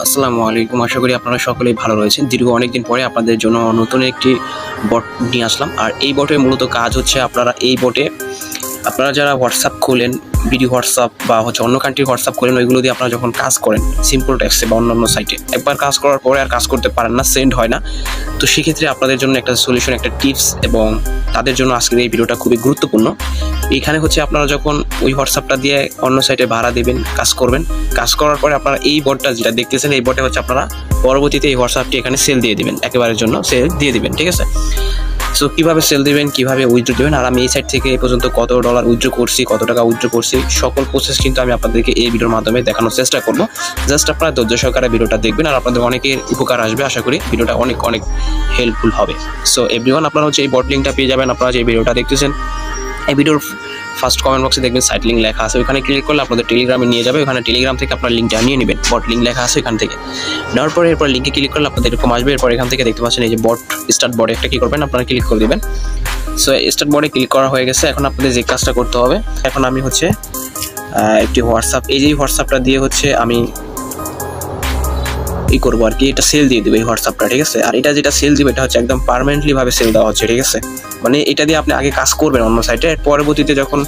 আসসালামু আলাইকুম। আশা করি আপনারা সকলেই ভালো রয়েছেন। দীর্ঘ অনেকদিন পরে আপনাদের জন্য নতুন একটি বট নিয়ে আসলাম। আর এই বটের মূলত কাজ হচ্ছে আপনারা যারা হোয়াটসঅ্যাপ খোলেন, ভিডিও হোয়াটসঅ্যাপ বা অন্য কান্ট্রির হোয়াটসঅ্যাপ খোলেন, ওইগুলো দিয়ে আপনারা যখন কাজ করেন সিম্পল টেক্সটে বা অন্যান্য সাইটে, একবার কাজ করার পরে আর কাজ করতে পারেন না, সেন্ড হয় না। তো সেক্ষেত্রে আপনাদের জন্য একটা সলিউশন, একটা টিপস, এবং তাদের জন্য আজকের এই ভিডিওটা খুবই গুরুত্বপূর্ণ। এখানে হচ্ছে আপনারা যখন ওই হোয়াটসঅ্যাপটা দিয়ে অন্য সাইটে ভাড়া দেবেন, কাজ করবেন, কাজ করার পরে আপনারা এই বটটা যেটা দেখতেছেন, এই বটে হচ্ছে আপনারা পরবর্তীতে এই হোয়াটসঅ্যাপটি এখানে সেল দিয়ে দিবেন, একেবারের জন্য সেল দিয়ে দিবেন, ঠিক আছে? সো কীভাবে সেল দেবেন, কীভাবে উইথড্র দেবেন, আর আমি এই সাইট থেকে এই পর্যন্ত কত ডলার উইথড্র করছি, কত টাকা উইথড্র করছি, সকল প্রসেস কিন্তু আমি আপনাদেরকে এই ভিডিওর মাধ্যমে দেখানোর চেষ্টা করবো। জাস্ট আপনারা ধৈর্য সহকারে ভিডিওটা দেখবেন, আর আপনাদের অনেকের উপকার আসবে। আশা করি ভিডিওটা অনেক অনেক হেল্পফুল হবে। সো এভরিওয়ান, আপনারা হচ্ছে এই বট লিঙ্কটা পেয়ে যাবেন। আপনারা যে ভিডিওটা দেখতেছেন, এই ভিডিওর ফার্স্ট কমেন্ট বক্সে দেখবেন সাইট লিঙ্ক লেখা আছে, ওখানে ক্লিক করলে আপনাদের টেলিগ্রামে নিয়ে যাবে। ওখানে টেলিগ্রাম থেকে আপনার লিঙ্কটা নিয়ে নেবেন, বট লিঙ্ক লেখা আছে এখান থেকে নেওয়ার পরে এরপর লিঙ্কে ক্লিক করলে আপনাদের এরকম আসবে। এরপর এখান থেকে দেখতে পাচ্ছেন এই যে বট স্টার্ট বটে একটা কী করবেন, আপনারা ক্লিক করে দেবেন। সো স্টার্ট বটে ক্লিক করা হয়ে গেছে। এখন আপনাদের যে কাজটা করতে হবে, এখন আমি হচ্ছে একটি হোয়াটসঅ্যাপ, এই যে হোয়াটসঅ্যাপটা দিয়ে হচ্ছে আমি করবো আর কি, এটা সেল দিয়ে দেবে এই হোয়াটসঅ্যাপটা, ঠিক আছে? আর এটা যেটা সেল দিবে এটা হচ্ছে একদম পার্মানেন্টলি ভাবে সেল দেওয়া হচ্ছে, ঠিক আছে? মানে এটা দিয়ে আপনি আগে কাজ করবেন অন্য সাইটে, পরবর্তীতে যখন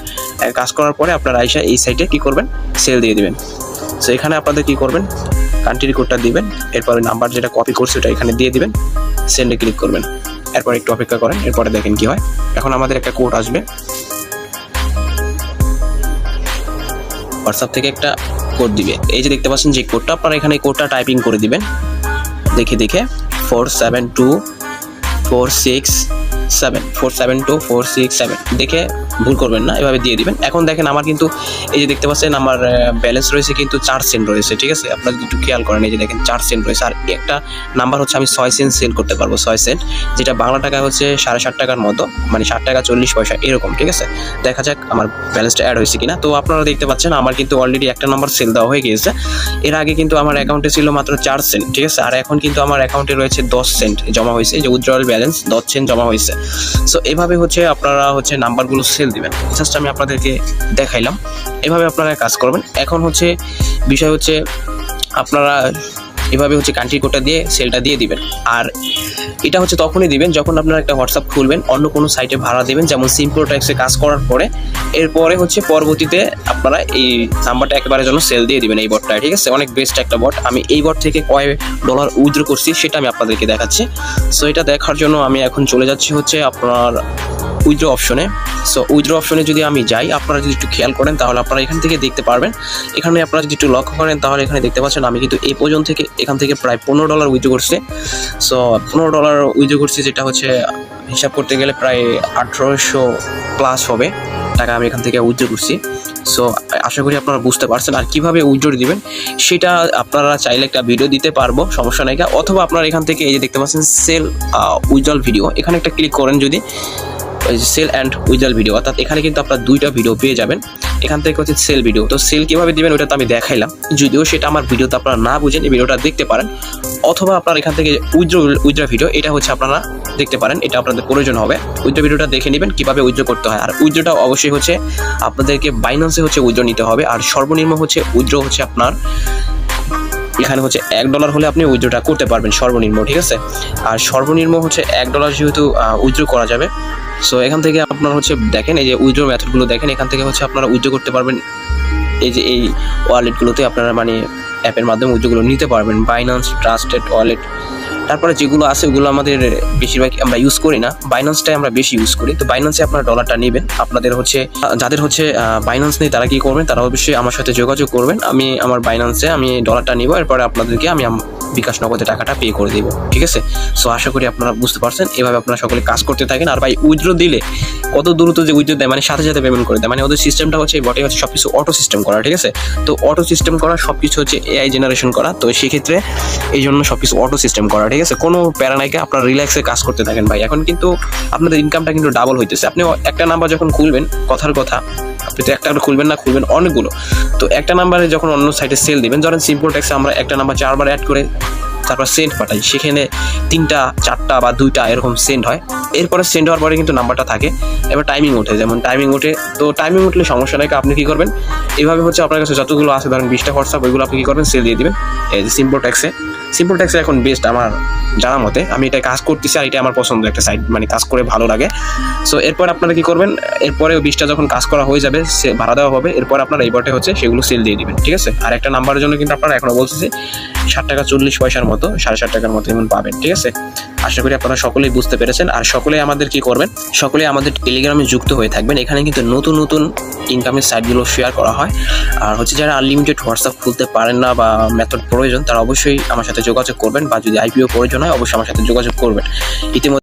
কাজ করার পরে আপনারা আইসা এই সাইটে কী করবেন, সেল দিয়ে দিবেন। সো এখানে আপনাদের কী করবেন, কান্ট্রি কোডটা দিবেন, এরপরে নাম্বার যেটা কপি করছে ওটা এখানে দিয়ে দিবেন, সেন্ডে ক্লিক করবেন। এরপর একটু অপেক্ষা করেন, এরপরে দেখেন কি হয়। এখন আমাদের একটা কোড আসবে হোয়াটসঅ্যাপ থেকে, একটা কোড দিবে। এই যে দেখতে পাচ্ছেন যে কোডটা, আপনারা এখানে কোডটা টাইপিং করে দিবেন দেখে 472467 দেখে ভুল করবেন না, এভাবে দিয়ে দিবেন। এখন দেখেন আমার কিন্তু এই যে দেখতে পাচ্ছেন আমার ব্যালেন্স রয়েছে কিন্তু 4 সেন্ট রয়েছে, ঠিক আছে? আপনারা যদি একটু খেয়াল করেন, এই যে দেখেন 4 সেন্ট রয়েছে। আর একটা নাম্বার হচ্ছে আমি 6 সেন্ট সেল করতে পারবো, 6 সেন্ট, যেটা বাংলা টাকা হচ্ছে 7.5 টাকার মতো, মানে 7 টাকা 40 পয়সা এরকম, ঠিক আছে? দেখা যাক আমার ব্যালেন্সটা অ্যাড হয়েছে কিনা। তো আপনারা দেখতে পাচ্ছেন আমার কিন্তু অলরেডি একটা নাম্বার সেল দেওয়া হয়ে গিয়েছে। এর আগে কিন্তু আমার অ্যাকাউন্টে ছিল মাত্র 4 সেন্ট, ঠিক আছে? আর এখন কিন্তু আমার অ্যাকাউন্টে রয়েছে 10 সেন্ট জমা হয়েছে, এই যে উইথড্রয়াল ব্যালেন্স 10 সেন্ট জমা হয়েছে। সো এভাবে হচ্ছে আপনারা হচ্ছে নাম্বারগুলো সেল দিবেন। জাস্ট আমি আপনাদেরকে দেখাইলাম, এভাবে আপনারা কাজ করবেন। এখন হচ্ছে বিষয় হচ্ছে আপনারা এভাবে হচ্ছে কান্ট্রি কোডটা দিয়ে সেলটা দিয়ে দিবেন। আর এটা হচ্ছে তখনই দিবেন যখন আপনারা একটা হোয়াটসঅ্যাপ খুলবেন, অন্য কোনো সাইটে ভাড়া দেবেন, যেমন সিম্পল টেক্সটে কাজ করার পরে, এরপরে হচ্ছে পরবর্তীতে আপনারা এই নাম্বারটা একেবারে জন্য সেল দিয়ে দিবেন এই বটটা, ঠিক আছে? অনেক বেস্ট একটা বট। আমি এই বট থেকে কয় ডলার উইথড্র করছি সেটা আমি আপনাদেরকে দেখাচ্ছি। সো এটা দেখার জন্য আমি এখন চলে যাচ্ছি হচ্ছে আপনার উইথড্র অপশনে। সো উইথড্র অপশনে যদি আমি যাই, আপনারা যদি একটু খেয়াল করেন তাহলে আপনারা এখান থেকে দেখতে পারবেন। এখানে আপনারা যদি একটু লক্ষ্য করেন তাহলে এখানে দেখতে পাচ্ছেন আমি কিন্তু এই পর্যন্ত থেকে এখান থেকে প্রায় 15 ডলার উইথড্র করছি। সো 15 ডলার উইথড্র করছি, যেটা হচ্ছে হিসাব করতে গেলে প্রায় 1800 প্লাস হবে টাকা আমি এখান থেকে উইথড্র করছি। সো আশা করি আপনারা বুঝতে পারছেন। আর কীভাবে উইথড্র দিবেন সেটা আপনারা চাইলে একটা ভিডিও দিতে পারবো, সমস্যা নাই। অথবা আপনারা এখান থেকে এই যে দেখতে পাচ্ছেন সেল উইথড্রল ভিডিও, এখানে একটা ক্লিক করেন যদি, সেল অ্যান্ড উইথড্রল ভিডিও, অর্থাৎ এখানে কিন্তু আপনার 2টা ভিডিও পেয়ে যাবেন। এখান থেকে হচ্ছে সেল ভিডিও। তো সেল কীভাবে দিবেন ওটা তো আমি দেখাইলাম, যদিও সেটা আমার ভিডিওতে আপনারা না বুঝেন এই ভিডিওটা দেখতে পারেন। অথবা আপনারা এখান থেকে উইথড্র ভিডিও, এটা হচ্ছে আপনারা দেখতে পারেন, এটা আপনাদের প্রয়োজন হবে। উইথড্র ভিডিওটা দেখে নেবেন কীভাবে উইথড্র করতে হয়। আর উইথড্রটা অবশ্যই হচ্ছে আপনাদেরকে বাইন্যান্সে হচ্ছে উইথড্র নিতে হবে। আর সর্বনিম্ন হচ্ছে উইথড্র হচ্ছে আপনার এখানে হচ্ছে $1 হলে আপনি উইথড্রটা করতে পারবেন সর্বনিম্ন, ঠিক আছে? আর সর্বনিম্ন হচ্ছে $1 যেহেতু উইথড্র করা যাবে। সো এখান থেকে আপনারা হচ্ছে দেখেন এই যে উইথড্র মেথডগুলো দেখেন, এখান থেকে হচ্ছে আপনারা উইথড্র করতে পারবেন। এই যে এই ওয়ালেটগুলোতে আপনারা মানে অ্যাপের মাধ্যমে উইথড্রগুলো নিতে পারবেন, বাইন্যান্স, ট্রাস্টেড ওয়ালেট। তারপরে যেগুলো আছে ওগুলো আমাদের বেশিরভাগ আমরা ইউজ করি না, বাইন্যান্সটাই আমরা বেশি ইউজ করি। তো বাইন্যান্সে আপনারা ডলারটা নেবেন। আপনাদের হচ্ছে যাদের হচ্ছে বাইন্যান্স নেই তারা কী করবেন, তারা অবশ্যই আমার সাথে যোগাযোগ করবেন। আমি আমার বাইন্যান্সে আমি ডলারটা নিব, এরপরে আপনাদেরকে আমি বিকাশ নগদে টাকাটা পে করে দেবো, ঠিক আছে? সো আশা করি আপনারা বুঝতে পারছেন। এভাবে আপনারা সকলে কাজ করতে থাকেন। আর ভাই উইথড্র দিলে কত দ্রুত যে উইথড্র দেয়, মানে সাথে সাথে পেমেন্ট করে দেয়, মানে ওদের সিস্টেমটা হচ্ছে এই বটে হচ্ছে সব কিছু অটো সিস্টেম করা, ঠিক আছে? তো অটো সিস্টেম করা, সব কিছু হচ্ছে AI জেনারেশন করা। তো সেক্ষেত্রে এই জন্য সব কিছু অটো সিস্টেম করা, ঠিক আছে? কোনো প্যারানাইকে আপনারা রিল্যাক্সে কাজ করতে থাকেন ভাই। এখন কিন্তু আপনাদের ইনকামটা কিন্তু ডাবল হইতেছে। আপনি একটা নাম্বার যখন খুলবেন, কথার কথা আপনি তো একটা খুলবেন না, খুলবেন অনেকগুলো। তো একটা নাম্বারে যখন অন্য সাইটে সেল দিবেন, ধরেন সিম্পল টেক্সে আমরা একটা নাম্বার 4 বার অ্যাড করে তারপর সেন্ড পাঠাই, সেখানে 3টা 4টা বা 2টা এরকম সেন্ড হয়। এরপরে সেন্ড হওয়ার পরে কিন্তু নাম্বারটা থাকে, এবার টাইমিং ওঠে, যেমন টাইমিং ওঠে। তো টাইমিং উঠলে সমস্যা নাই, আপনি কী করবেন, এইভাবে হচ্ছে আপনার কাছে যতগুলো আছে ধরেন 20টা হোয়াটসঅ্যাপ, ওইগুলো আপনি কী করবেন, সেল দিয়ে দিবেন। এই যে সিম্পল ট্যাক্সে এখন বেস্ট আমার জানা মতে। আমি এটা কাজ করতেছি আর এটা আমার পছন্দ একটা সাইট, মানে কাজ করে ভালো লাগে। সো এরপর আপনারা কি করবেন, এরপরে 20টা যখন কাজ করা হয়ে যাবে, সে ভাড়া দেওয়া হবে, এরপর আপনারা এই বটে হচ্ছে সেগুলো সেল দিয়ে দিবেন, ঠিক আছে। আর একটা নাম্বারের জন্য কিন্তু আপনারা এখনো বলছে যে 7 টাকা 40 পয়সার মতো, 7.5 টাকার মতো এমন পাবেন, ঠিক আছে। আশা করি আপনারা সকলেই বুঝতে পেরেছেন। আর সকলেই আমাদের কি করবেন, সকলেই আমাদের টেলিগ্রামে যুক্ত হয়ে থাকবেন। এখানে কিন্তু নতুন নতুন ইনকামের সাইটগুলো শেয়ার করা হয়। আর হচ্ছে যারা আনলিমিটেড হোয়াটসঅ্যাপ খুলতে পারেন না বা মেথড প্রয়োজন, তারা অবশ্যই আমার সাথে যোগাযোগ করবেন, বা যদি আইপিও প্রয়োজন হয় অবশ্যই আমার সাথে যোগাযোগ করবেন। ইতিমধ্যে